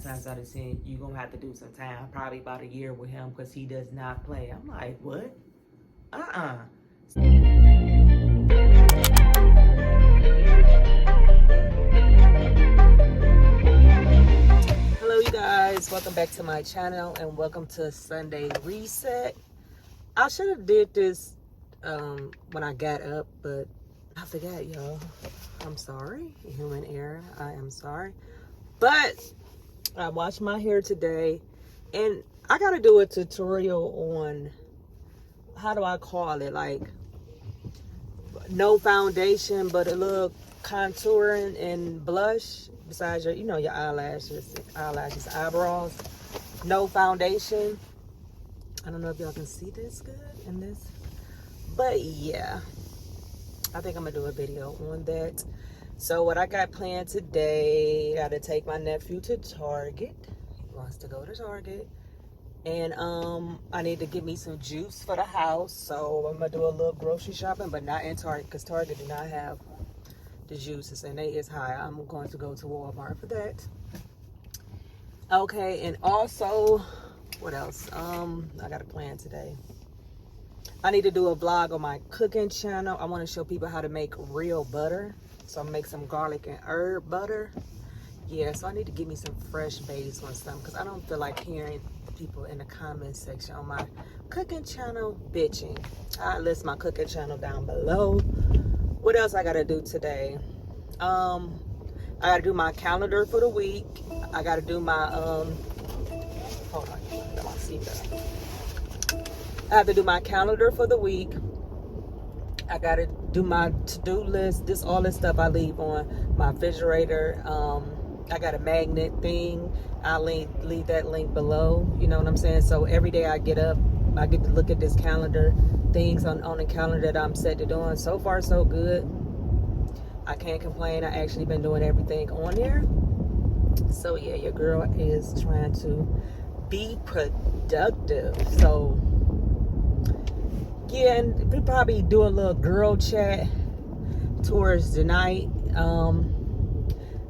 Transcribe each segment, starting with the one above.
times out of 10, you're going to have to do some time, probably about a year with him because he does not play. I'm like, what? Hello, you guys. Welcome back to my channel and welcome to Sunday Reset. I should have did this when I got up, but I forgot, y'all. I'm sorry. Human error. I am sorry. But I washed my hair today and I got to do a tutorial on, how do I call it? Like, no foundation, but a little contouring and blush besides your, your eyelashes, eyebrows. No foundation. I don't know if y'all can see this good in this, but yeah, I think I'm gonna do a video on that. So what I got planned today, I gotta take my nephew to Target. He wants to go to Target. And I need to get me some juice for the house. So I'm gonna do a little grocery shopping, but not in Target because Target do not have the juices and they is high. I'm going to go to Walmart for that. Okay, and also, what else? I got a plan today. I need to do a vlog on my cooking channel. I want to show people how to make real butter. So I'm gonna make some garlic and herb butter. Yeah, so I need to give me some fresh base on something because I don't feel like hearing people in the comment section on my cooking channel bitching. I list my cooking channel down below. What else I gotta do today? I gotta do my calendar for the week. I gotta do my hold on, my seatbelt. I have to do my calendar for the week. I gotta do my to-do list. All this stuff I leave on my refrigerator. I got a magnet thing. I'll leave that link below. You know what I'm saying? So every day I get up, I get to look at this calendar, things on the calendar that I'm set to doing. So far, so good. I can't complain. I actually been doing everything on there. So yeah, your girl is trying to be productive. So yeah, and we probably do a little girl chat towards the night.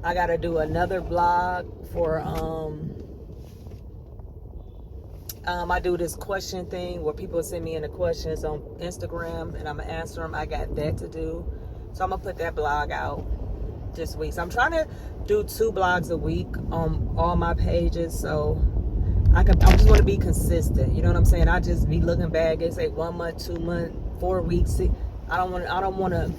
I gotta do another vlog for I do this question thing where people send me in the questions on Instagram and I'm gonna answer them. I got that to do, so I'm gonna put that blog out this week. So I'm trying to do 2 blogs a week on all my pages, so I just want to be consistent. You know what I'm saying? I just be looking back and say 1 month, 2 months, 4 weeks. I don't want to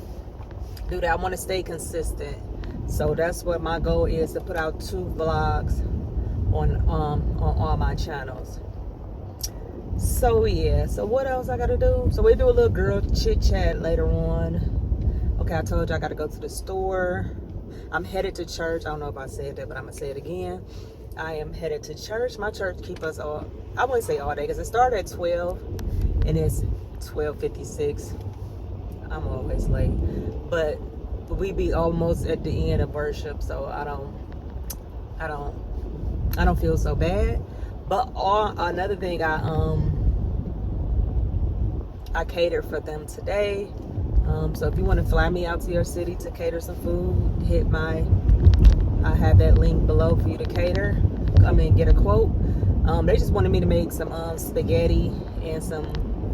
do that. I want to stay consistent. So that's what my goal is, to put out 2 vlogs on all my channels. So yeah, so what else I gotta do? So we do a little girl chit chat later on. Okay, I told you I gotta go to the store. I'm headed to church. I don't know if I said that, but I'm gonna say it again. I am headed to church. My church keep us all, I wouldn't say all day because it started at 12 and it's 12:56. I'm always late, but we be almost at the end of worship, so I don't feel so bad. But another thing, I catered for them today. So if you want to fly me out to your city to cater some food, I have that link below for you to cater. Come and get a quote. They just wanted me to make some spaghetti and some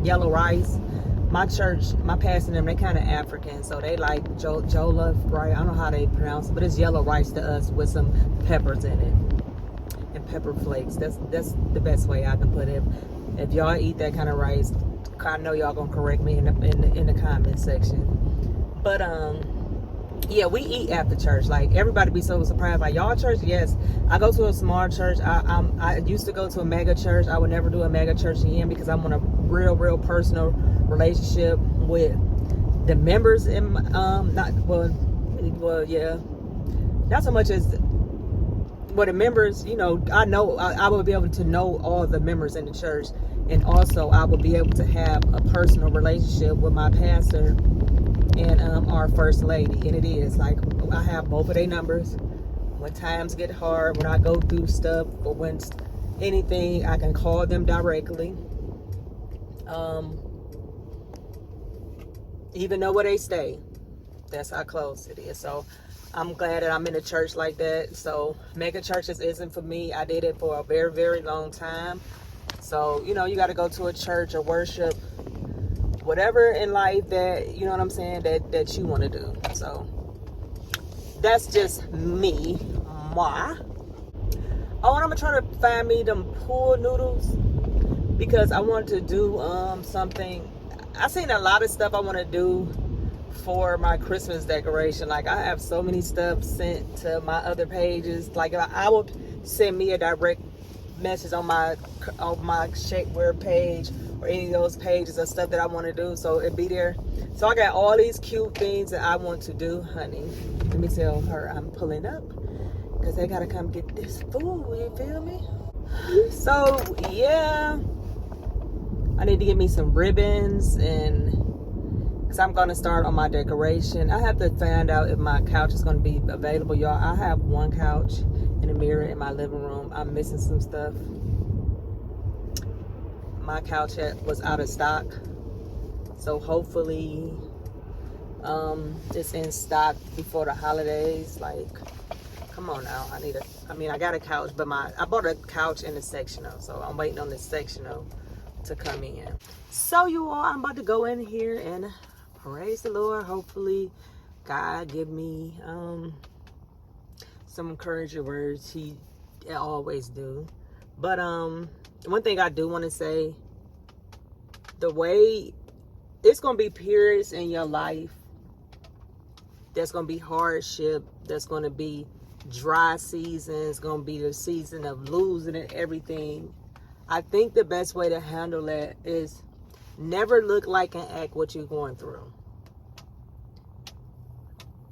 yellow rice. My church, my pastor and them, they kind of African, so they like jollof, right? I don't know how they pronounce it, but it's yellow rice to us with some peppers in it and pepper flakes. That's the best way I can put it. If y'all eat that kind of rice, I know y'all gonna correct me in the comment section. But yeah, we eat after church. Like, everybody be so surprised. Like, y'all church? Yes. I go to a small church. I used to go to a mega church. I would never do a mega church again because I want a real personal relationship with the members in not so much as the members. I know I will be able to know all the members in the church, and also I will be able to have a personal relationship with my pastor and our first lady. And it is like, I have both of their numbers. When times get hard, when I go through stuff, or when anything, I can call them directly. Even know where they stay. That's how close it is. So I'm glad that I'm in a church like that. So mega churches isn't for me. I did it for a very, very long time. So, you know, you got to go to a church or worship, whatever in life that, you know what I'm saying, that you want to do. So that's just me. Moi. Oh, and I'm going to try to find me them pool noodles because I want to do something. I seen a lot of stuff I want to do for my Christmas decoration. Like, I have so many stuff sent to my other pages. Like, I would send me a direct message on my shapewear page or any of those pages of stuff that I want to do, so it'd be there. So I got all these cute things that I want to do, honey. Let me tell her I'm pulling up because they gotta come get this food, you feel me? So yeah, I need to get me some ribbons, and because I'm gonna start on my decoration. I have to find out if my couch is gonna be available, y'all. I have one couch and a mirror in my living room. I'm missing some stuff. My couch was out of stock, so hopefully it's in stock before the holidays. Like, come on now, I got a couch, but I bought a couch in the sectional, so I'm waiting on the sectional to come in. So you all, I'm about to go in here and praise the Lord. Hopefully God give me some encouraging words. He always do. But one thing I do want to say, the way it's going to be periods in your life, there's going to be hardship, there's going to be dry seasons, going to be the season of losing and everything. I think the best way to handle that is never look like and act what you're going through.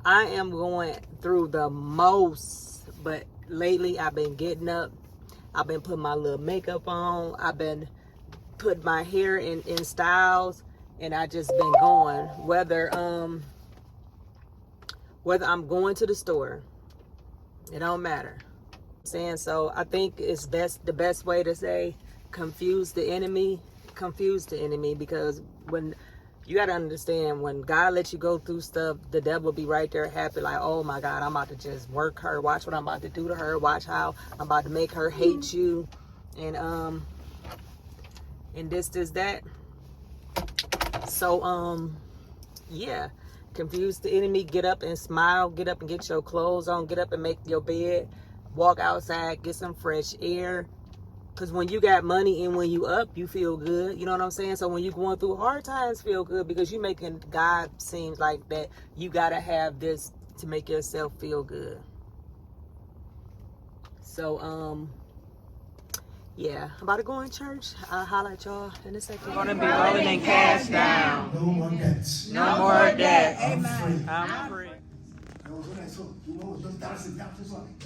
I am going through the most, but lately I've been getting up. I've been putting my little makeup on. I've been putting my hair in styles, and I just been going. Whether I'm going to the store, it don't matter. So I think it's the best way to say confuse the enemy, because when you got to understand, when God lets you go through stuff, the devil will be right there happy, like, oh my God, I'm about to just work her. Watch what I'm about to do to her. Watch how I'm about to make her hate you. And this, that. So, yeah, confuse the enemy. Get up and smile. Get up and get your clothes on. Get up and make your bed. Walk outside. Get some fresh air. Because when you got money and when you up, you feel good. You know what I'm saying? So when you're going through hard times, feel good, because you making God seem like that you got to have this to make yourself feel good. So, yeah, I'm about to go in church. I'll holler at y'all in a second. We're going to be rolling and cast down. No more debts. No more debts. I'm free. I'm free. I was when I saw, just dancing, this one.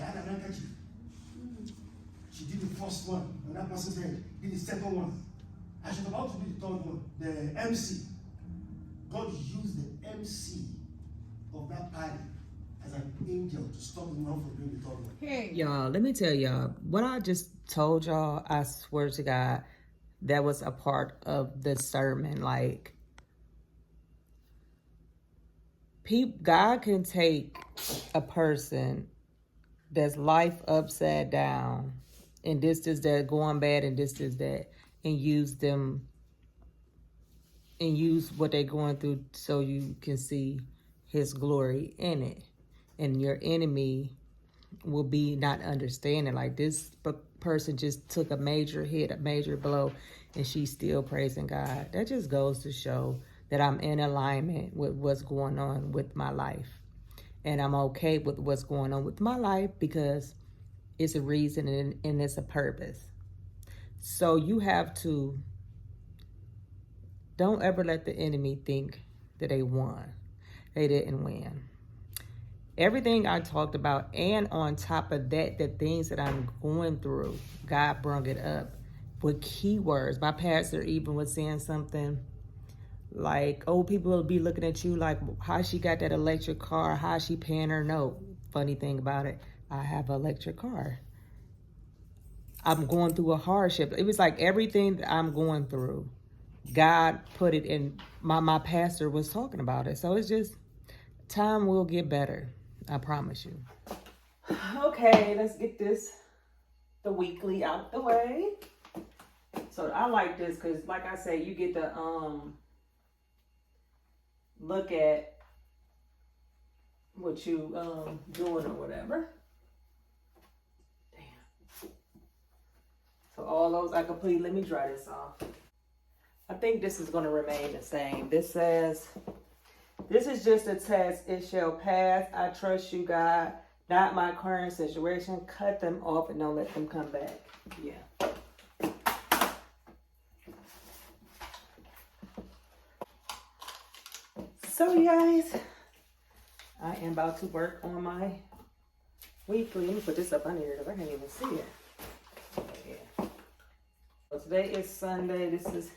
She did the first one, and that person said, did the second one. I should about to do the third one, the MC. God used the MC of that party as an angel to stop the man from doing the third one. Hey. Y'all, let me tell y'all, what I just told y'all, I swear to God, that was a part of the sermon. Like, God can take a person that's life upside down, and this is that going bad, and this is that, and use them, and use what they're going through so you can see his glory in it. And your enemy will be not understanding, like, this person just took a major hit, a major blow, and she's still praising God. That just goes to show that I'm in alignment with what's going on with my life. And I'm okay with what's going on with my life because it's a reason and it's a purpose. So you have to, don't ever let the enemy think that they won. They didn't win. Everything I talked about, and on top of that, the things that I'm going through, God brought it up with keywords. My pastor even was saying something like, oh, people will be looking at you like, how she got that electric car, how she paying her note. Funny thing about it, I have an electric car. I'm going through a hardship. It was like everything that I'm going through, God put it in, my pastor was talking about it. So it's just, time will get better. I promise you. Okay, let's get the weekly out the way. So I like this because, like I say, you get to look at what you doing or whatever. Damn. So all those I complete. Let me dry this off. I think this is going to remain the same. This says, this is just a test. It shall pass. I trust you, God. Not my current situation. Cut them off and don't let them come back. Yeah. So you guys, I am about to work on my weekly. Let me put this up under here because I can't even see it. Yeah. So today is Sunday. This is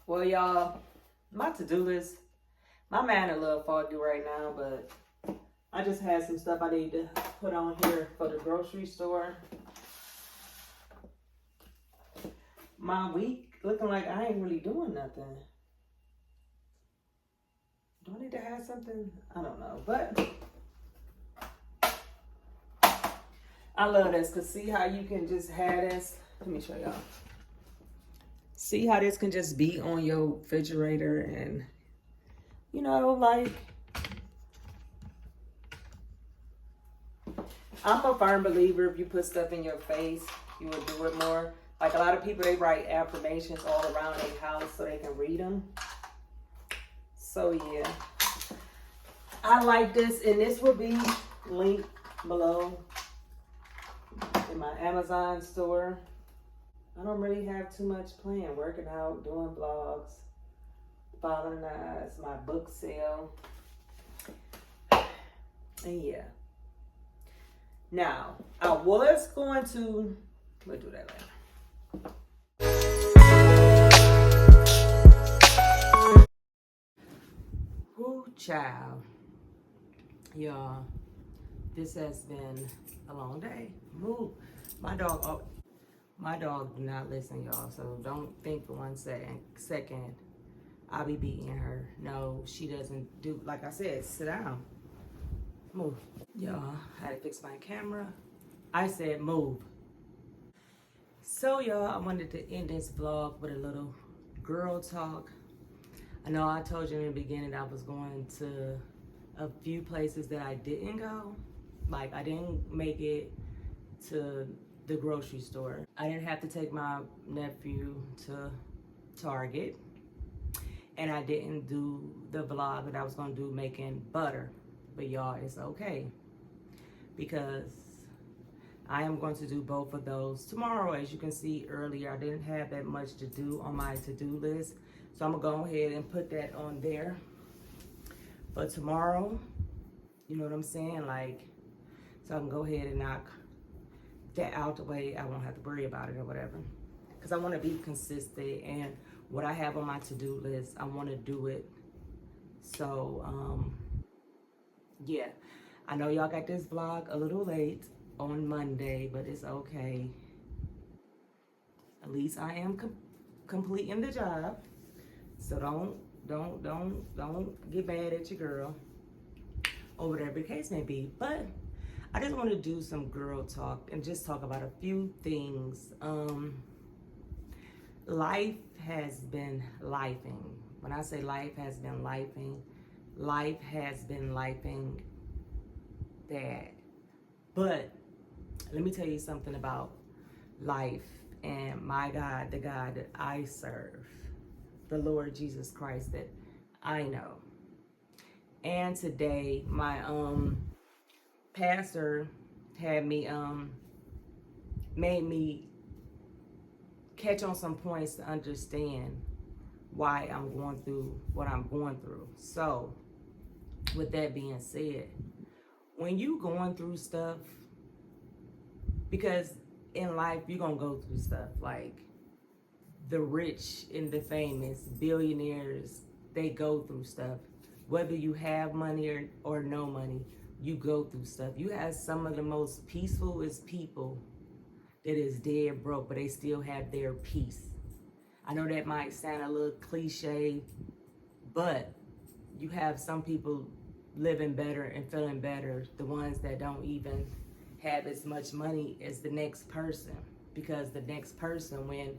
well, y'all, my to-do list, my mind a little foggy right now, but I just had some stuff I need to put on here for the grocery store. My week looking like I ain't really doing nothing. Do I need to have something? I don't know, but I love this because see how you can just have this. Let me show y'all. See how this can just be on your refrigerator and, you know, like, I'm a firm believer if you put stuff in your face, you will do it more. Like a lot of people, they write affirmations all around their house so they can read them. So yeah, I like this, and this will be linked below in my Amazon store. I don't really have too much planned. Working out, doing vlogs, following us, my book sale, and yeah. Now, I was going to, we'll do that later. Woo, child. Y'all, this has been a long day. Move. My dog do not listen, y'all, so don't think for 1 second I'll be beating her. No, she doesn't do, like I said, sit down. Move. Y'all, I had to fix my camera. I said move. So y'all, I wanted to end this vlog with a little girl talk. I know I told you in the beginning I was going to a few places that I didn't go. Like I didn't make it to the grocery store. I didn't have to take my nephew to Target. And I didn't do the vlog that I was gonna do making butter. But y'all, it's okay. Because I am going to do both of those tomorrow. As you can see earlier, I didn't have that much to do on my to-do list. So I'm gonna go ahead and put that on there for tomorrow. You know what I'm saying? Like, so I can go ahead and knock that out the way. I won't have to worry about it or whatever. Because I want to be consistent, and what I have on my to-do list, I want to do it. So, yeah. I know y'all got this vlog a little late on Monday, but it's okay. At least I am completing the job. So don't get mad at your girl or whatever the case may be. But I just want to do some girl talk and just talk about a few things. Life has been lifing. When I say life has been lifing, life has been lifing bad. But let me tell you something about life and my God, the God that I serve, the Lord Jesus Christ that I know. And today my pastor had me made me catch on some points to understand why I'm going through what I'm going through. So with that being said, when you going through stuff, because in life you're gonna go through stuff, like the rich and the famous billionaires, they go through stuff. Whether you have money or no money, you go through stuff. You have some of the most peacefulest people that is dead broke, but they still have their peace. I know that might sound a little cliche, but you have some people living better and feeling better, the ones that don't even have as much money as the next person. Because the next person, when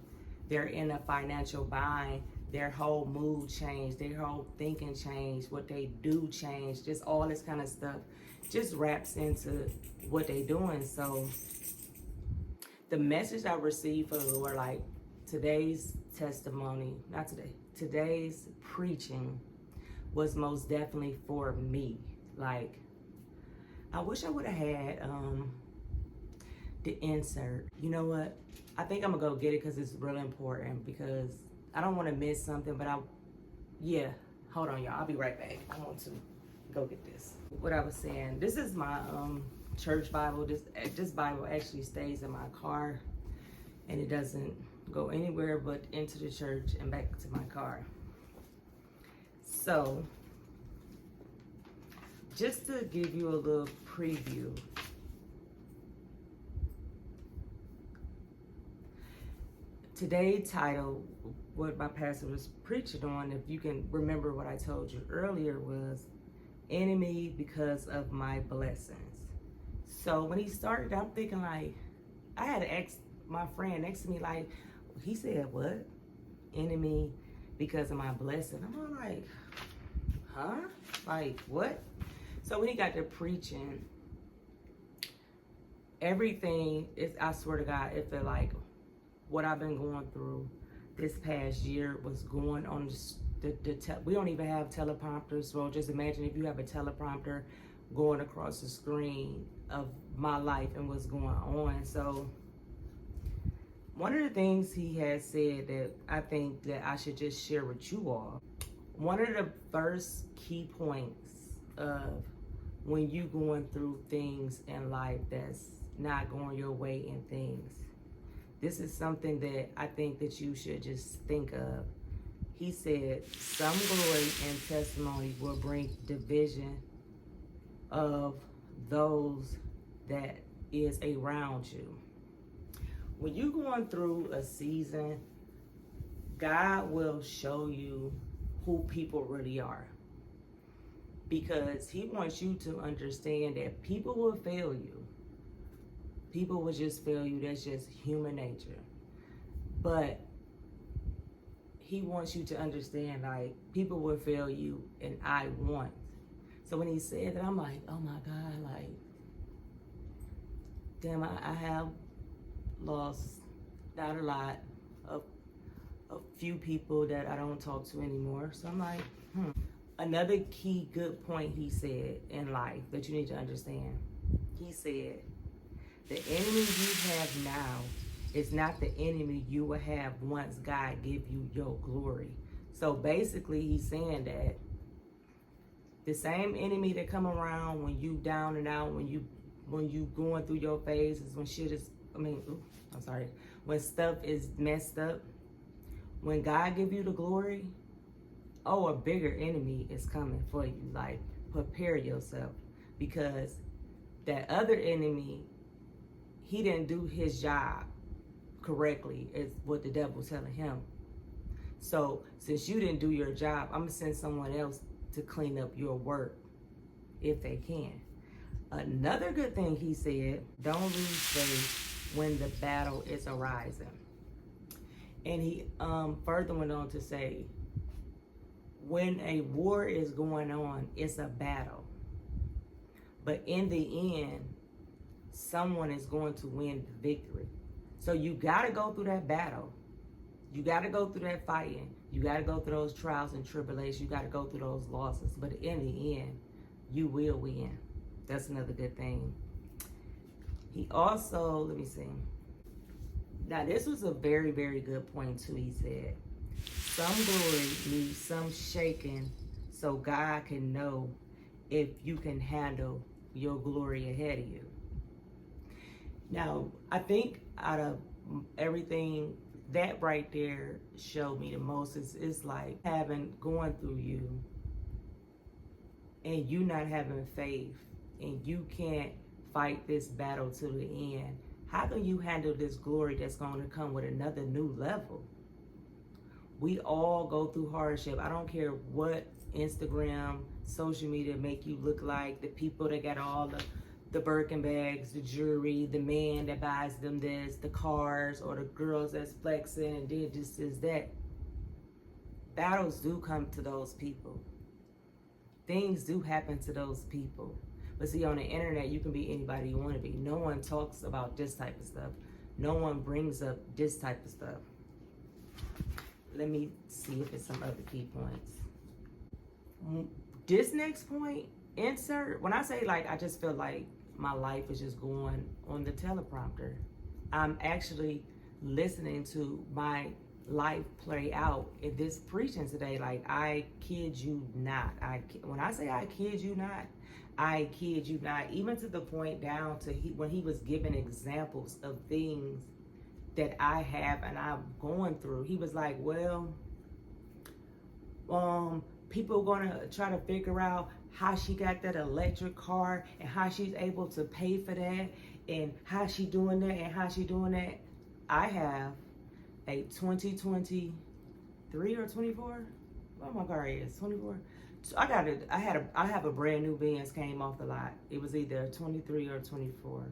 they're in a financial bind, their whole mood changed, their whole thinking changed, what they do change, just all this kind of stuff just wraps into what they doing. So the message I received from the Lord, like today's testimony, not today, today's preaching was most definitely for me. Like, I wish I would have had the insert. You know what? I think I'm gonna go get it because it's really important, because I don't want to miss something, but yeah, hold on, y'all. I'll be right back. I want to go get this. What I was saying, this is my church Bible. This Bible actually stays in my car, and it doesn't go anywhere but into the church and back to my car. So, just to give you a little preview, today's title, what my pastor was preaching on, if you can remember what I told you earlier, was enemy because of my blessings. So when he started, I'm thinking like, I had to ask my friend next to me, like, he said, what? Enemy because of my blessing. I'm all like, huh? Like, what? So when he got to preaching, everything is, I swear to God, it felt like what I've been going through this past year was going on we don't even have teleprompters, so just imagine if you have a teleprompter going across the screen of my life and what's going on. So one of the things he has said that I think that I should just share with you all, one of the first key points of when you going through things in life that's not going your way in things, this is something that I think that you should just think of. He said, some glory and testimony will bring division of those that is around you. When you're going through a season, God will show you who people really are. Because he wants you to understand that people will fail you. People will just fail you. That's just human nature. But he wants you to understand, like, people will fail you and I won't. So when he said that, I'm like, oh my God, like, damn, I have lost not a lot of a few people that I don't talk to anymore. So I'm like, Another key good point he said in life that you need to understand. He said, the enemy you have now is not the enemy you will have once God give you your glory. So basically he's saying that the same enemy that come around when you down and out, when you going through your phases, when shit is, when stuff is messed up, when God give you the glory, a bigger enemy is coming for you. Like, prepare yourself, because that other enemy, he didn't do his job correctly, is what the devil's telling him. So since you didn't do your job, I'm gonna send someone else to clean up your work if they can. Another good thing he said, don't lose faith when the battle is arising. And he further went on to say, when a war is going on, it's a battle. But in the end, someone is going to win the victory. So you gotta go through that battle. You gotta go through that fighting. You gotta go through those trials and tribulations. You gotta go through those losses. But in the end, you will win. That's another good thing. He also, let me see. Now this was a very, very good point too. He said, some glory needs some shaking so God can know if you can handle your glory ahead of you. Now, I think out of everything, that right there showed me the most is like going through you and you not having faith and you can't fight this battle to the end how can you handle this glory that's going to come with another new level? We all go through hardship. I don't care what Instagram, social media make you look like. The people that got all the Birkin bags, the jewelry, the man that buys them this, the cars, or the girls that's flexing and did this is that. Battles do come to those people. Things do happen to those people. But see, on the internet, you can be anybody you want to be. No one talks about this type of stuff. No one brings up this type of stuff. Let me see if it's some other key points. This next point, insert, when I say like, I just feel like my life is just going on the teleprompter. I'm actually listening to my life play out in this preaching today. Like, I kid you not. When I say I kid you not, I kid you not. Even to the point down to when he was giving examples of things that I have and I'm going through. He was like, well, people are gonna try to figure out how she got that electric car and how she's able to pay for that and how she doing that and how she doing that. I have a 2023 or 24. What my car is 24. So I have a brand new Benz came off the lot. It was either 23 or 24.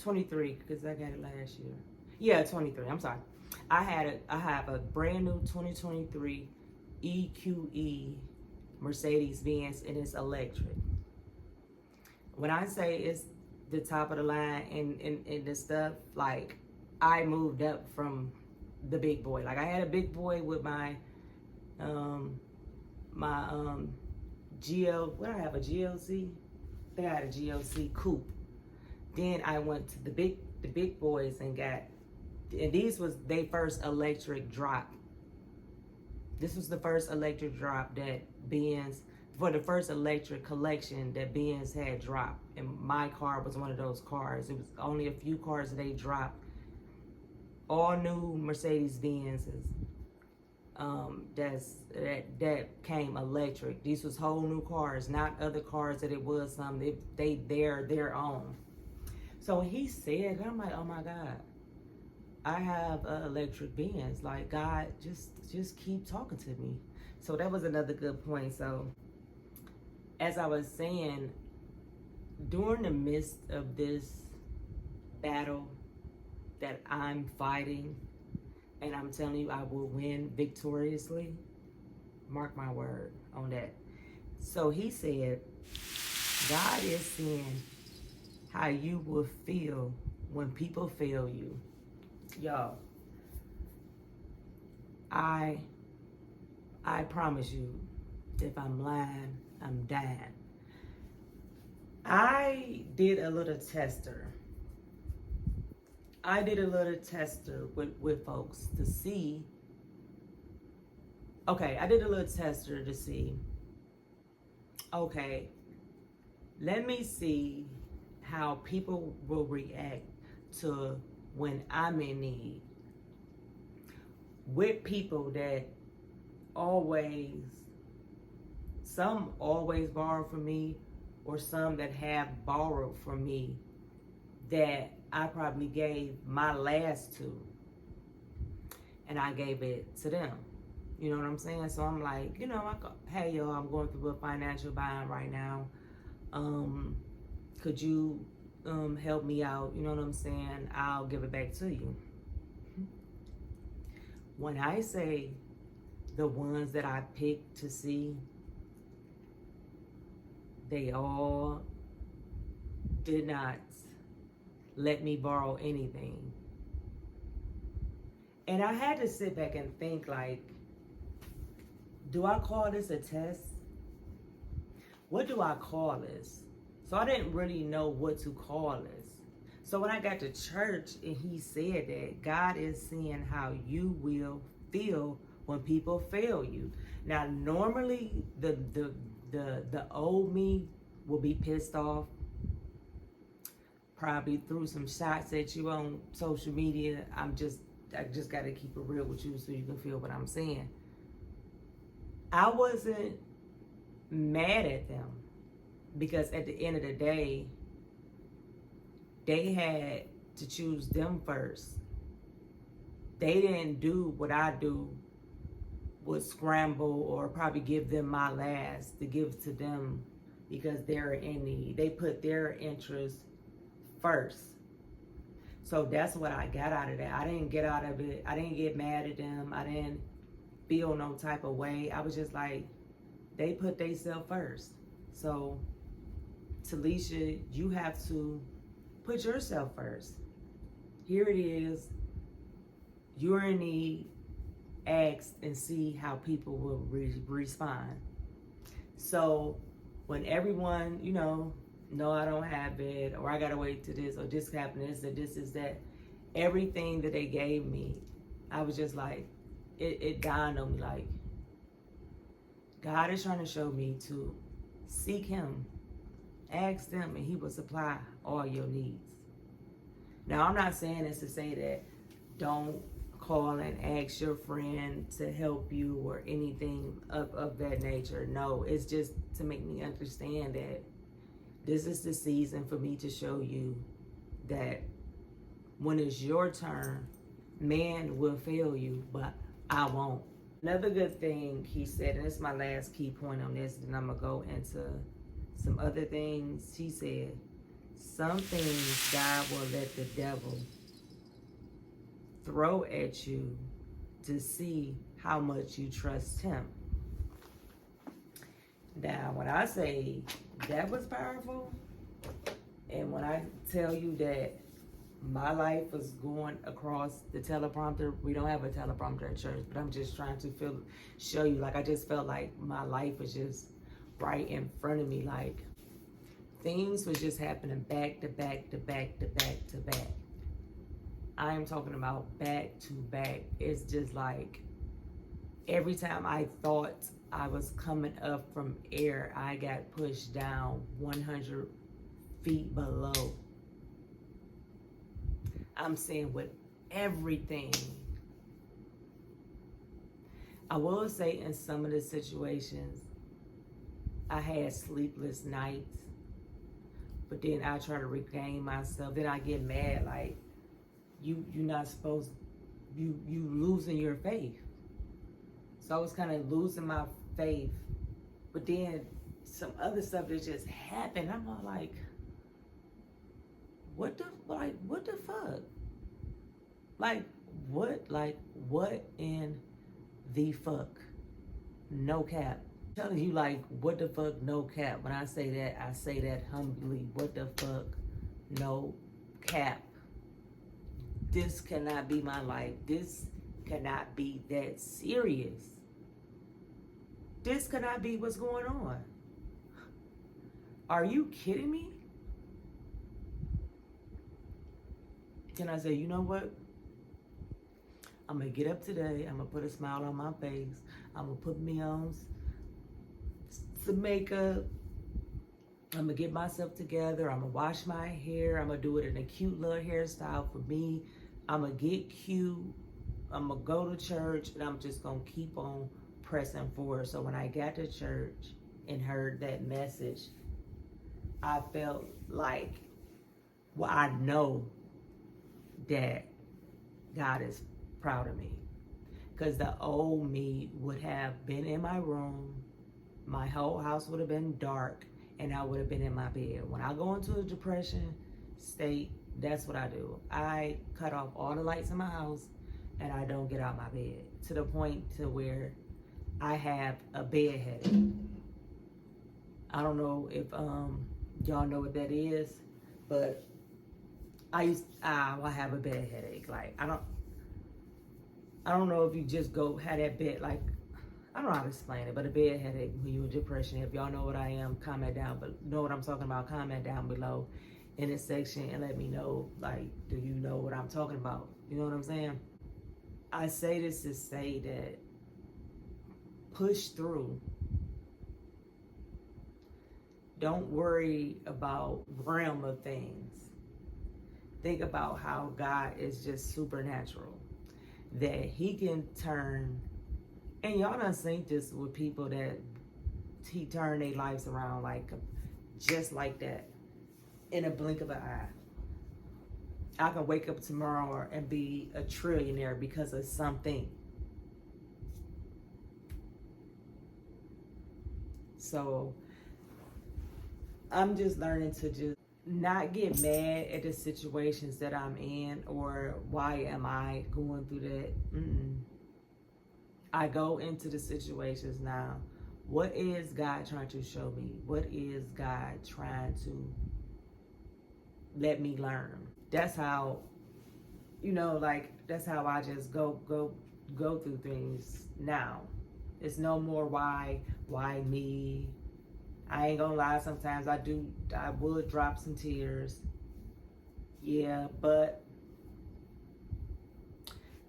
23 because I got it last year. Yeah, 23. I'm sorry. I have a brand new 2023 EQE Mercedes Benz and it's electric. When I say it's the top of the line and the stuff, like, I moved up from the big boy. Like, I had a big boy with my GL, what I have, a GLC? I think I had a GLC coupe. Then I went to the big boys and these was their first electric drop. This was the first electric drop that Benz, for the first electric collection that Benz had dropped. And my car was one of those cars. It was only a few cars that they dropped. All new Mercedes Benzes that came electric. These was whole new cars, not other cars that it was some, they're their own. So when he said, I'm like, oh my God, I have an electric Benz. Like, God, just keep talking to me. So that was another good point. So as I was saying, during the midst of this battle that I'm fighting, and I'm telling you I will win victoriously, mark my word on that. So he said, God is seeing how you will feel when people fail you. Y'all, I promise you, if I'm lying, I'm dying. I did a little tester with folks to see. Okay, I did a little tester to see. Okay, let me see how people will react to when I'm in need. With people that some always borrow from me, or some that have borrowed from me that I probably gave my last to, and I gave it to them. You know what I'm saying? So I'm like, hey y'all, I'm going through a financial bind right now. Could you help me out? You know what I'm saying? I'll give it back to you. When I say the ones that I picked to see, they all did not let me borrow anything. And I had to sit back and think, like, do I call this a test? What do I call this? So I didn't really know what to call this. So when I got to church and he said that God is seeing how you will feel when people fail you. Now, normally the old me will be pissed off, probably threw some shots at you on social media. I just got to keep it real with you so you can feel what I'm saying. I wasn't mad at them, because at the end of the day, they did not let me borrow anything. And I had to sit back and think, like, do I call this a test? What do I call this? So I didn't really know what to call this. So when I got to church and he said that God is seeing how you will feel when people fail you. Now, normally the old me will be pissed off, probably threw some shots at you on social media. I just got to keep it real with you so you can feel what I'm saying. I wasn't mad at them, because at the end of the day, they had to choose them first. They didn't do what I do, would scramble or probably give them my last to give to them because they're in need. They put their interests first. So that's what I got out of that. I didn't get out of it. I didn't get mad at them. I didn't feel no type of way. I was just like, they put themselves first. So, Talessia, you have to put yourself first. Here it is. You're in need. Ask and see how people will respond. So, when everyone, no, I don't have it, or I gotta wait to this, or this happened, this, or this is that, everything that they gave me, I was just like, it dawned on me like, God is trying to show me to seek Him, ask them, and He will supply all your needs. Now, I'm not saying this to say that don't call and ask your friend to help you or anything of that nature. No, it's just to make me understand that this is the season for me to show you that when it's your turn, man will fail you, but I won't. Another good thing he said, and this is my last key point on this, then I'm going to go into some other things. He said, some things God will let the devil throw at you to see how much you trust him. Now, when I say that was powerful, and when I tell you that my life was going across the teleprompter, we don't have a teleprompter at church, but I'm just trying to show you, like I just felt like my life was just right in front of me, like things was just happening back to back to back to back to back. I am talking about back to back. It's just like every time I thought I was coming up from air, I got pushed down 100 feet below. I'm saying with everything. I will say in some of the situations, I had sleepless nights, but then I try to regain myself. Then I get mad, like, you're not supposed, you losing your faith. So I was kind of losing my faith, but then some other stuff that just happened. I'm all like, what the fuck? What in the fuck? No cap. I'm telling you, like, what the fuck, no cap. When I say that humbly. What the fuck, no cap. This cannot be my life. This cannot be that serious. This cannot be what's going on. Are you kidding me? Can I say, you know what? I'm going to get up today. I'm going to put a smile on my face. I'm going to put me on some makeup. I'm going to get myself together. I'm going to wash my hair. I'm going to do it in a cute little hairstyle for me. I'm going to get cute. I'm going to go to church, and I'm just going to keep on pressing forward. So when I got to church and heard that message, I felt like, well, I know that God is proud of me, because the old me would have been in my room, my whole house would have been dark, and I would have been in my bed. When I go into a depression state, that's what I do. I cut off all the lights in my house, and I don't get out my bed, to the point to where I have a bed headache. I don't know if y'all know what that is, but I have a bed headache. Like, I don't know if you just go have that bed, like, I don't know how to explain it, but a bed headache when you're in depression. If y'all know what I am, comment down, but know what I'm talking about, comment down below in this section and let me know, like, do you know what I'm talking about? You know what I'm saying? I say this to say that push through. Don't worry about realm of things. Think about how God is just supernatural, that he can turn, and y'all done seen this with people that he turned their lives around, like just like that, in a blink of an eye. I can wake up tomorrow and be a trillionaire because of something. So I'm just learning to just not get mad at the situations that I'm in or why am I going through that. I go into the situations now. What is God trying to show me? What is God trying to let me learn? That's how, that's how I just go through things now. It's no more why me. I ain't gonna lie, sometimes I would drop some tears. Yeah, but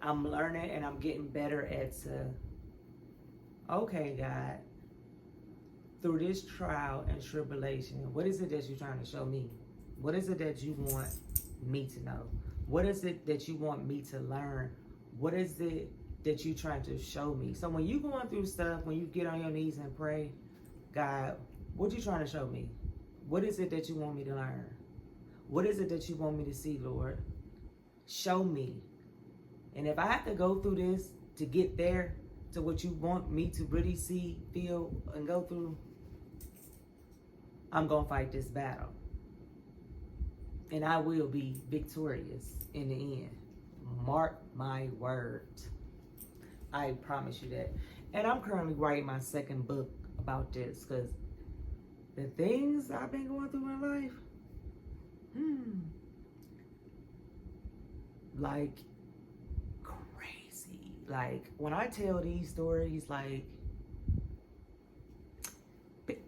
I'm learning and I'm getting better at okay, God, through this trial and tribulation, what is it that you're trying to show me? What is it that you want me to know? What is it that you want me to learn? What is it that you're trying to show me? So when you're going through stuff, when you get on your knees and pray, God, what are you trying to show me? What is it that you want me to learn? What is it that you want me to see, Lord? Show me. And if I have to go through this to get there, to what you want me to really see, feel, and go through, I'm going to fight this battle. And I will be victorious in the end. Mark my words. I promise you that. And I'm currently writing my second book about this because the things I've been going through in life, like crazy. Like when I tell these stories, like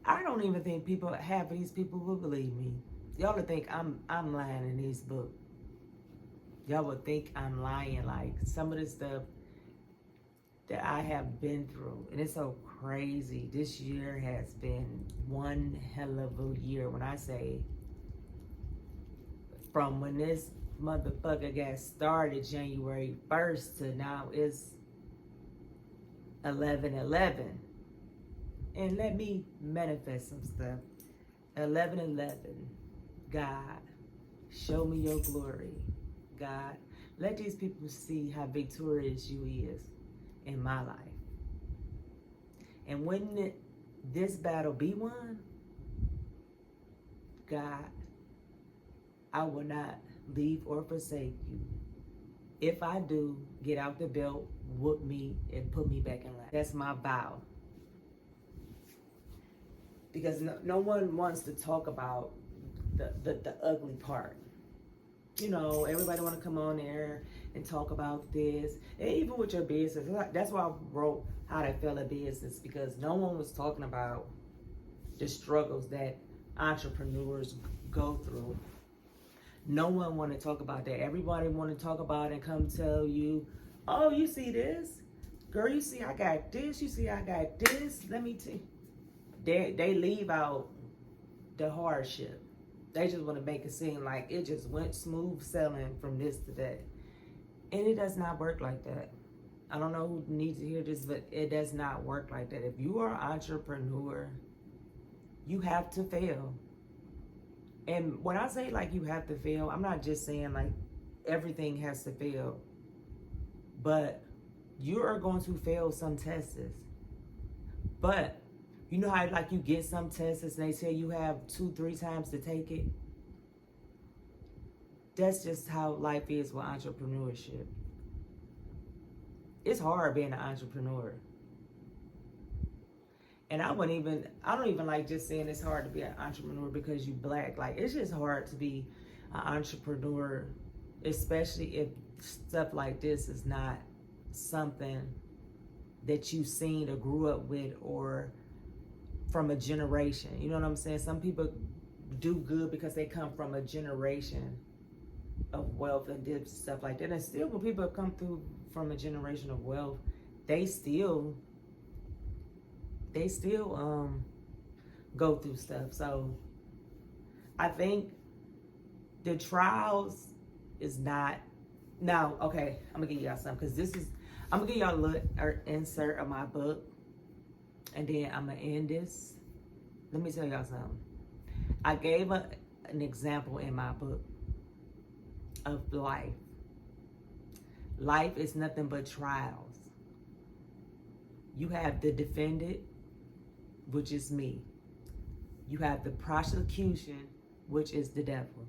I don't even think half of these people will believe me. Y'all would think I'm lying in this book. Y'all would think I'm lying, like some of the stuff that I have been through. And it's so crazy. This year has been one hell of a year. When I say from when this motherfucker got started January 1st to now it's 11/11. And let me manifest some stuff. 11/11. God, show me your glory. God, let these people see how victorious you is in my life. And when this battle be won, God, I will not leave or forsake you. If I do, get out the belt, whoop me, and put me back in line. That's my vow. Because no one wants to talk about the ugly part. You know, everybody want to come on there and talk about this. And even with your business, that's why I wrote How to Fail a Business, because no one was talking about the struggles that entrepreneurs go through. No one want to talk about that. Everybody want to talk about it and come tell you, oh, you see this? Girl, you see I got this. You see I got this. Let me tell you. They leave out the hardship. They just want to make it seem like it just went smooth sailing from this to that. And it does not work like that. I don't know who needs to hear this, but it does not work like that. If you are an entrepreneur, you have to fail. And when I say like you have to fail, I'm not just saying like everything has to fail. But you are going to fail some tests. But you know how like you get some tests and they say you have 2-3 times to take it? That's just how life is with entrepreneurship. It's hard being an entrepreneur. And I don't even like just saying it's hard to be an entrepreneur because you Black. Like it's just hard to be an entrepreneur, especially if stuff like this is not something that you've seen or grew up with or from a generation. You know what I'm saying? Some people do good because they come from a generation of wealth and stuff like that. And still when people come through from a generation of wealth, they still go through stuff. So I think the trials is not now, okay, I'm gonna give y'all something because I'm gonna give y'all a little insert of my book. And then I'm going to end this. Let me tell y'all something. I gave an example in my book of life. Life is nothing but trials. You have the defendant, which is me. You have the prosecution, which is the devil.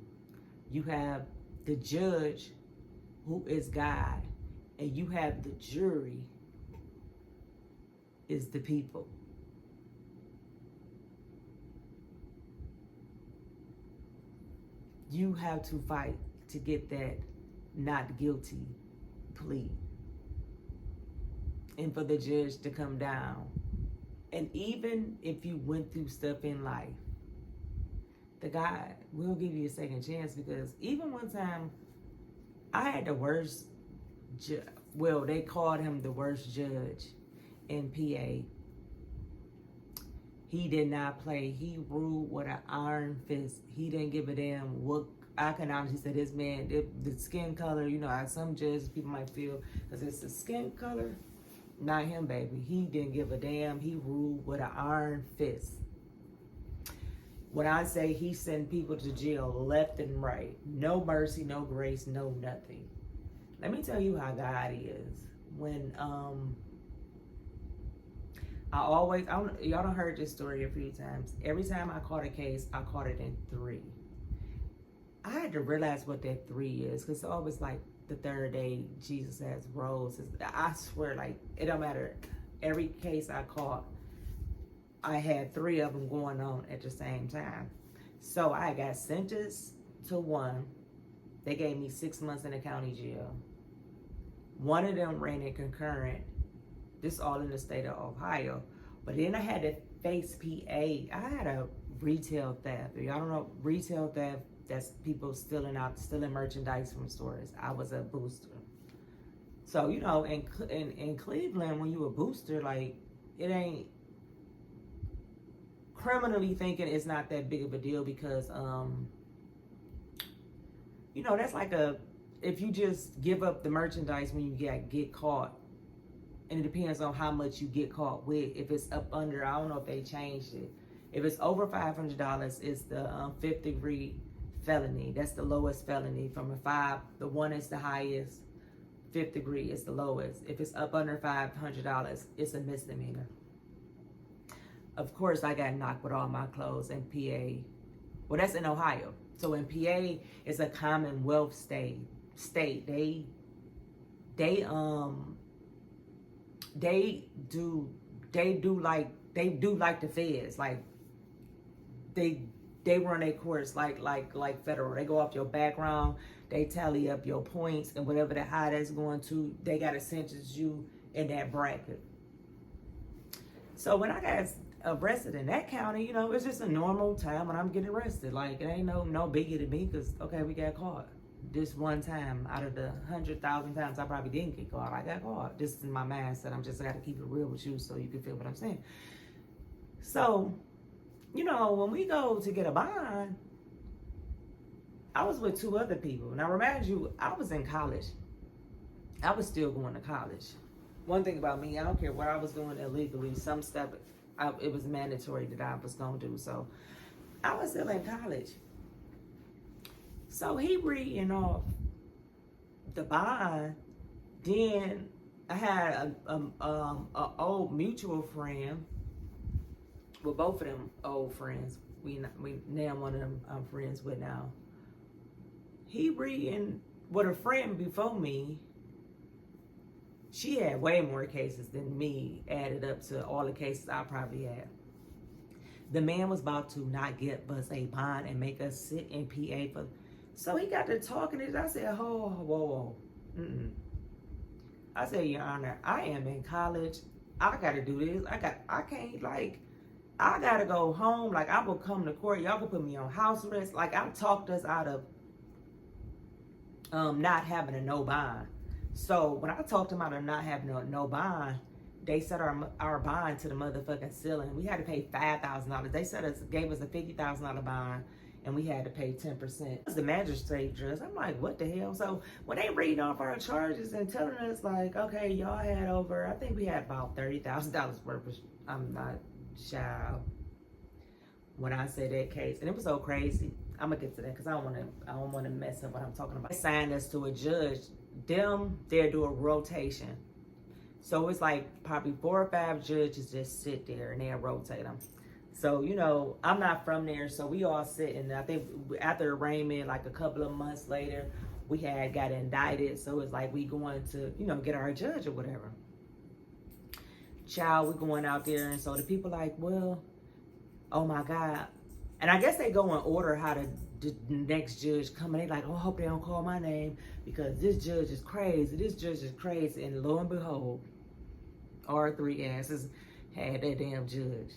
You have the judge, who is God. And you have the jury, is the people. You have to fight to get that not guilty plea. And for the judge to come down. And even if you went through stuff in life, the God will give you a second chance, because even one time I had the worst well, they called him the worst judge in PA. He did not play. He ruled with an iron fist. He didn't give a damn what. I can honestly say this man, the skin color, you know, some judges, people might feel, because it's the skin color. Not him, baby. He didn't give a damn. He ruled with an iron fist. When I say he sent people to jail left and right, no mercy, no grace, no nothing. Let me tell you how God is. When y'all done heard this story a few times. Every time I caught a case, I caught it in 3. I had to realize what that 3 is, because it's always like the third day Jesus has rose. I swear, like, it don't matter. Every case I caught, I had 3 of them going on at the same time. So I got sentenced to 1. They gave me 6 months in the county jail. 1 of them ran in concurrent. This all in the state of Ohio. But then I had to face PA. I had a retail theft. If y'all don't know, retail theft, that's people stealing merchandise from stores. I was a booster. So, you know, in Cleveland, when you a booster, like, it ain't, criminally thinking, it's not that big of a deal, because, you know, that's like if you just give up the merchandise when you get caught, and it depends on how much you get caught with. If it's up under, I don't know if they changed it. If it's over $500, it's the 5th degree felony. That's the lowest felony. From a 5, the 1 is the highest. 5th degree is the lowest. If it's up under $500, it's a misdemeanor. Of course, I got knocked with all my clothes in PA. Well, that's in Ohio. So in PA, it's a Commonwealth state. They do like the feds. Like they run their courts like federal. They go off your background, they tally up your points, and whatever the high that's going to, they gotta sentence you in that bracket. So when I got arrested in that county, you know, it's just a normal time when I'm getting arrested. Like, it ain't no biggie to me, because okay, we got caught. This one time out of the 100,000 times I probably didn't get caught, I got caught. This is my mindset. I got to keep it real with you so you can feel what I'm saying. So, you know, when we go to get a bond, I was with 2 other people. Now, remind you, I was in college. I was still going to college. One thing about me, I don't care what I was doing illegally. Some stuff, it was mandatory that I was going to do. So, I was still in college. So he reading off the bond. Then I had a old mutual friend. Well, both of them old friends. We now one of them I'm friends with now. He reading with a friend before me. She had way more cases than me, added up to all the cases I probably had. The man was about to not give us a bond and make us sit in PA for. So he got to talking, and I said, whoa. I said, Your Honor, I am in college. I got to do this. I got to go home. Like, I will come to court. Y'all will put me on house arrest. Like, I talked us out of not having a no bond. So when I talked them out of not having a no bond, they set our bond to the motherfucking ceiling. We had to pay $5,000. They gave us a $50,000 bond, and we had to pay 10%. It was the magistrate judge. I'm like, what the hell? So when they read off our charges and telling us, like, okay, y'all had over, I think we had about $30,000 worth of, I'm not shy, when I said that case, and it was so crazy. I'm gonna get to that because I don't want to mess up what I'm talking about. They signed us to a judge. They'll do a rotation. So it's like probably 4 or 5 judges just sit there and they'll rotate them. So, you know, I'm not from there, so we all sit, and I think after arraignment, like a couple of months later, we had got indicted. So it's like we going to, you know, get our judge or whatever. Child, we going out there, and so the people like, well, oh my God. And I guess they go in order how the next judge come, and they like, oh, I hope they don't call my name because this judge is crazy. This judge is crazy. And lo and behold, our 3 asses had that damn judge.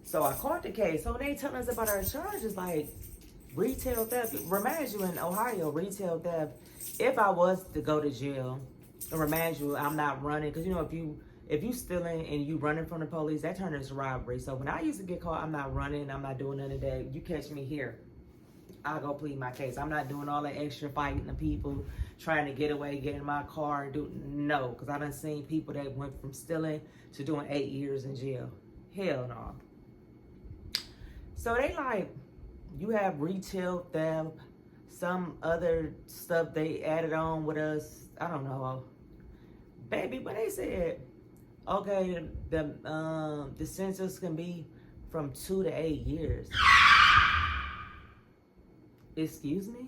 So I caught the case. So they telling us about our charges, like retail theft. Reminds you, in Ohio, retail theft, if I was to go to jail, it reminds you I'm not running. Because, you know, if you stealing and you running from the police, that turns into robbery. So when I used to get caught, I'm not running, I'm not doing none of that. You catch me here, I'll go plead my case. I'm not doing all that extra fighting the people, trying to get away, get in my car and do, no. Because I done seen people that went from stealing to doing 8 years in jail. Hell no. So they like, you have retail theft, some other stuff they added on with us. I don't know. Baby, but they said, okay, the sentence can be from 2 to 8 years. Excuse me?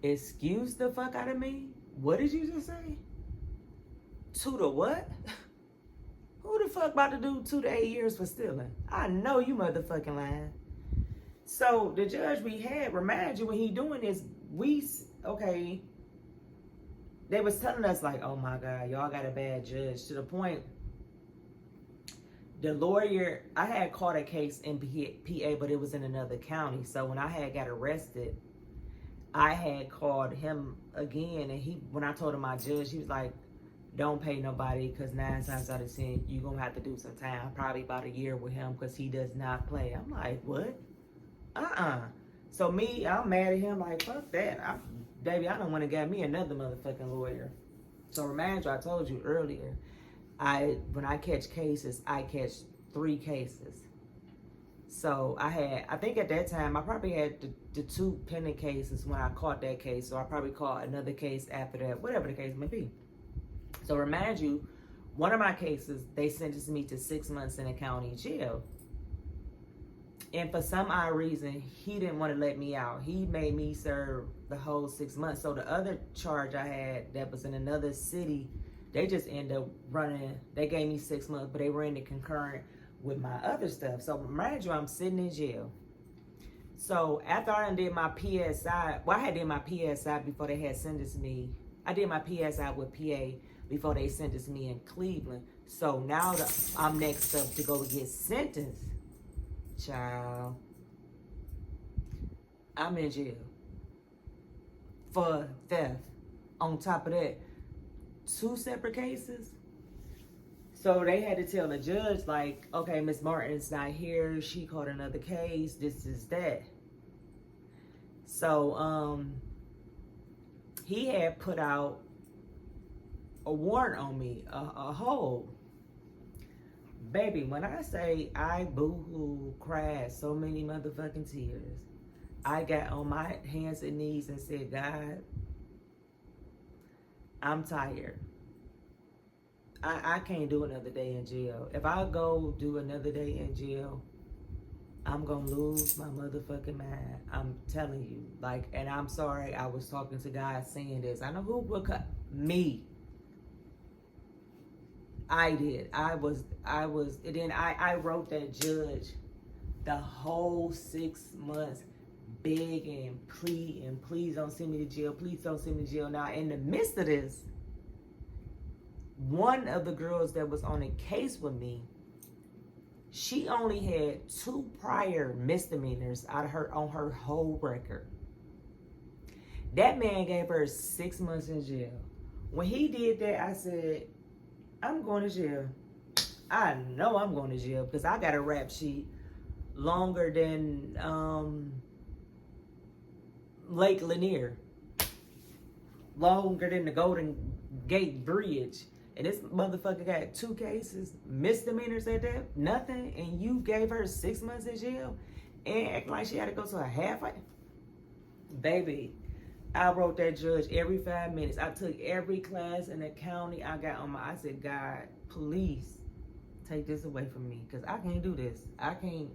Excuse the fuck out of me? What did you just say? 2 to what? Who the fuck about to do 2 to 8 years for stealing? I know you motherfucking lying. So the judge we had, remind you when he doing this, okay, they was telling us like, oh my God, y'all got a bad judge, to the point the lawyer, I had caught a case in PA, but it was in another county. So when I had got arrested, I had called him again, and when I told him my judge, he was like, don't pay nobody, because 9 times out of 10, you're going to have to do some time, probably about a year with him, because he does not play. I'm like, what? So me, I'm mad at him, like, fuck that. Baby, I don't want to get me another motherfucking lawyer. So remind you, I told you earlier, when I catch cases, I catch 3 cases. So I think at that time, I probably had the 2 pending cases when I caught that case. So I probably caught another case after that, whatever the case may be. So remind you, one of my cases, they sentenced me to 6 months in a county jail. And for some odd reason, he didn't want to let me out. He made me serve the whole 6 months. So the other charge I had that was in another city, they just ended up running, they gave me 6 months, but they ran it concurrent with my other stuff. So remind you, I'm sitting in jail. So after I did my PSI, well, I had did my PSI before they had sentenced me. I did my PSI with PA before they sentenced me in Cleveland. So now I'm next up to go get sentenced. Child, I'm in jail for theft. On top of that, 2 separate cases. So they had to tell the judge, like, okay, Miss Martin's not here. She caught another case. This is that. So he had put out a warrant on me, a hold. Baby, when I say I boo-hoo cried so many motherfucking tears, I got on my hands and knees and said, God, I'm tired. I can't do another day in jail. If I go do another day in jail, I'm gonna lose my motherfucking mind. I'm telling you. Like, and I'm sorry I was talking to God saying this. I know who would cut me. I did. I was, and then I wrote that judge the whole 6 months begging, pleading, please don't send me to jail, please don't send me to jail. Now, in the midst of this, one of the girls that was on a case with me, she only had 2 prior misdemeanors on her whole record. That man gave her 6 months in jail. When he did that, I said, I'm going to jail. I know I'm going to jail because I got a rap sheet longer than Lake Lanier, longer than the Golden Gate Bridge. and this motherfucker got 2 cases, misdemeanors at that, nothing, and you gave her 6 months in jail and act like she had to go to a halfway. Baby, I wrote that judge every 5 minutes. I took every class in the county I got on I said, God, please take this away from me, because I can't do this. I can't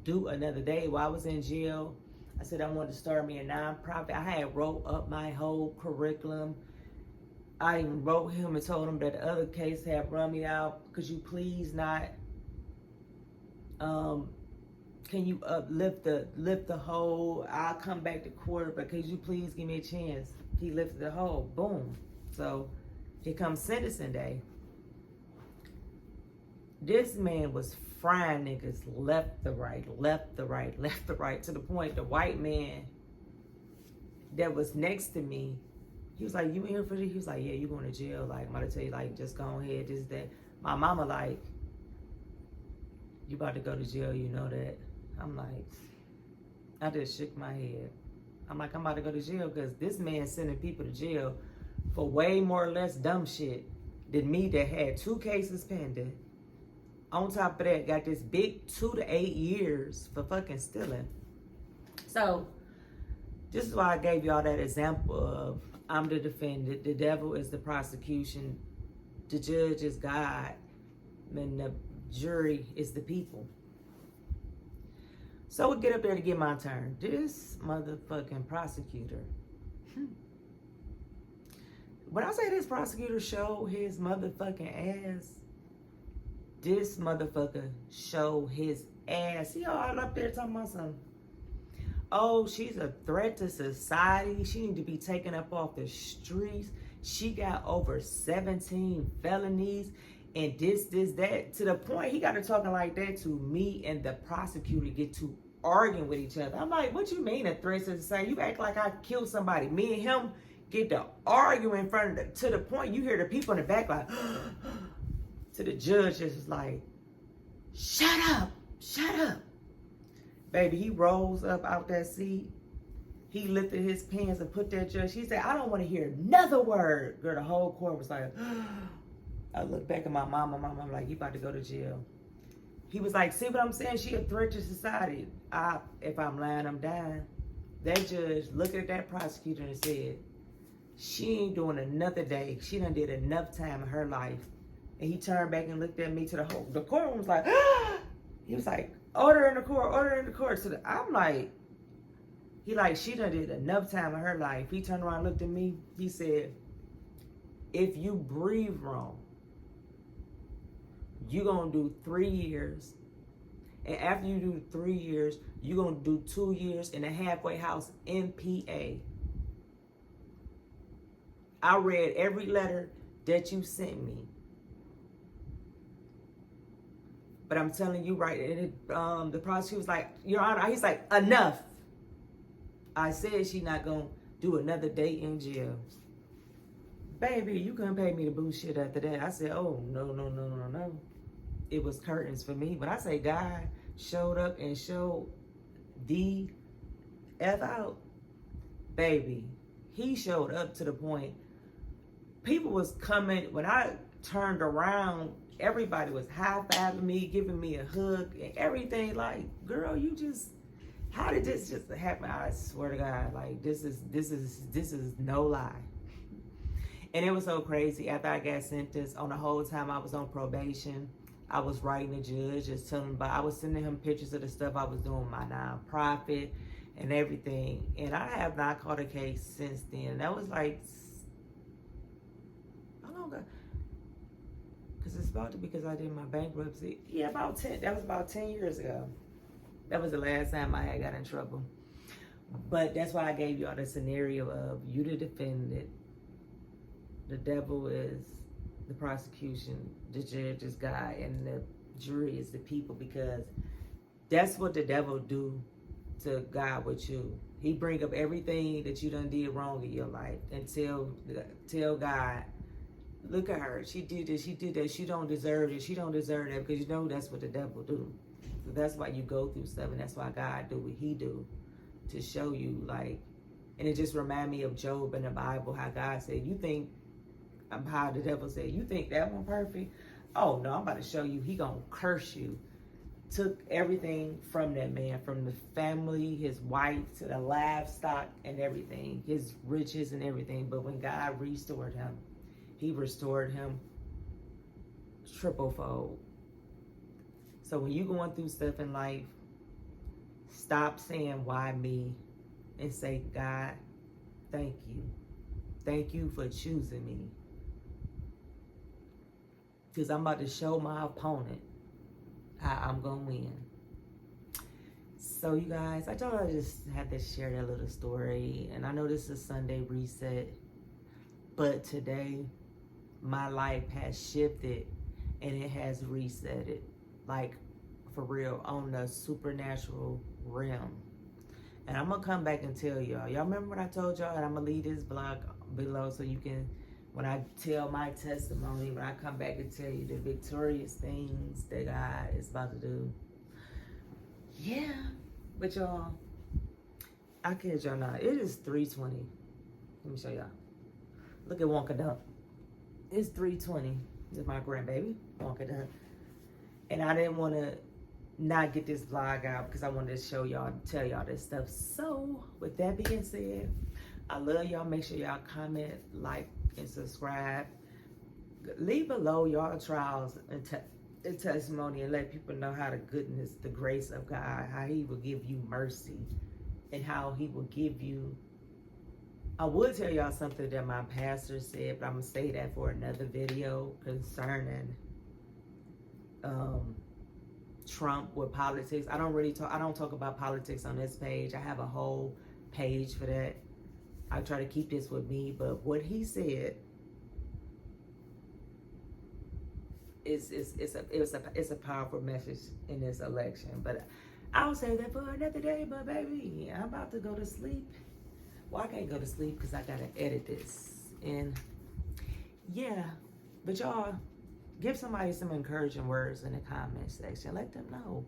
do another day. While I was in jail, I said I wanted to start me a nonprofit. I had wrote up my whole curriculum. I even wrote him and told him that the other case had run me out. Could you please not, can you lift the hold? I'll come back to court, but could you please give me a chance? He lifted the hold, boom. So here comes sentencing day. This man was frying niggas left the right, to the point the white man that was next to me, he was like, you in here for this? He was like, yeah, you going to jail. Like, I'm about to tell you, like, just go ahead, this, that. My mama like, you about to go to jail, you know that. I'm like, I just shook my head. I'm like, I'm about to go to jail because this man sending people to jail for way more or less dumb shit than me that had 2 cases pending. On top of that, got this big 2 to 8 years for fucking stealing. So, this is why I gave y'all that example of I'm the defendant, the devil is the prosecution, the judge is God, and the jury is the people. So we get up there to get my turn. This motherfucking prosecutor. When I say this prosecutor showed his motherfucking ass, this motherfucker showed his ass. He all up there talking about something. Oh, she's a threat to society. She need to be taken up off the streets. She got over 17 felonies and this, that. To the point he got to talking like that to me and the prosecutor get to arguing with each other. I'm like, what you mean a threat to society? You act like I killed somebody. Me and him get to argue in front of to the point you hear the people in the back like, to the judge just like, shut up. Baby, he rolls up out that seat. He lifted his pants and put that judge. He said, I don't want to hear another word. Girl, the whole court was like, I look back at my mama. My mama like, you about to go to jail. He was like, see what I'm saying? She a threat to society. If I'm lying, I'm dying. That judge looked at that prosecutor and said, she ain't doing another day. She done did enough time in her life. And he turned back and looked at me to the courtroom was like, he was like, order in the court. So I'm like, he like, she done did enough time in her life. He turned around and looked at me. He said, if you breathe wrong, you gonna do 3 years. And after you do 3 years, you gonna do 2 years in a halfway house in PA. I read every letter that you sent me. But I'm telling you right, and the prosecutor was like, Your Honor, he's like, enough. I said she not gonna do another day in jail. Baby, you couldn't pay me to bullshit after that. I said, oh, no. It was curtains for me. When I say God showed up and showed the F out, baby, he showed up to the point. People was coming, when I turned around, everybody was high-fiving me, giving me a hug and everything. Like, girl, you just, how did this just happen? I swear to God, like, this is no lie. And it was so crazy. After I got sentenced, on the whole time I was on probation, I was writing the judge, just telling him about, I was sending him pictures of the stuff I was doing with my nonprofit and everything. And I have not caught a case since then. That was like, how long ago? Because it's about to be, because I did my bankruptcy. Yeah, about 10, that was about 10 years ago. That was the last time I had got in trouble. But that's why I gave y'all the scenario of you the defendant, the devil is the prosecution, the judge is God, and the jury is the people, because that's what the devil do to God with you. He bring up everything that you done did wrong in your life and tell God, look at her, she did this, she did that, she don't deserve it, she don't deserve that, because you know that's what the devil do. So that's why you go through stuff, and that's why God do what he do, to show you, like, and it just remind me of Job in the Bible, how God said, you think how the devil said, you think that one perfect? Oh no, I'm about to show you. He gonna curse you. Took everything from that man, from the family, his wife, to the livestock and everything, his riches and everything. But when God restored him, he restored him triple fold. So when you're going through stuff in life, stop saying, why me? And say, God, thank you. Thank you for choosing me. Because I'm about to show my opponent how I'm going to win. So you guys, I thought I just had to share that little story. And I know this is Sunday reset. But today, my life has shifted and it has resetted. Like, for real, on the supernatural realm. And I'm going to come back and tell y'all. Y'all remember what I told y'all? And I'm going to leave this blog below so you can, when I tell my testimony, when I come back and tell you the victorious things that God is about to do. Yeah. But y'all, I kid y'all not. It is 3:20. Let me show y'all. Look at Wonka Dunk. It's 3:20. This is my grandbaby, Wonka Dunk. And I didn't want to not get this vlog out because I wanted to show y'all, tell y'all this stuff. So with that being said, I love y'all. Make sure y'all comment, like, and subscribe. Leave below y'all trials and testimony and let people know how the goodness, the grace of God, how he will give you mercy and how he will give you. I would tell y'all something that my pastor said, but I'm going to say that for another video concerning Trump with politics. I don't talk about politics on this page. I have a whole page for that. I try to keep this with me, but what he said it's a powerful message in this election. But I'll say that for another day. But baby, I'm about to go to sleep. Well, I can't go to sleep because I gotta edit this. And yeah, but y'all, give somebody some encouraging words in the comment section. Let them know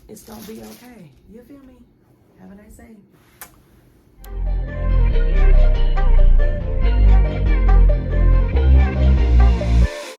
it's gonna be okay. You feel me? Have a nice day.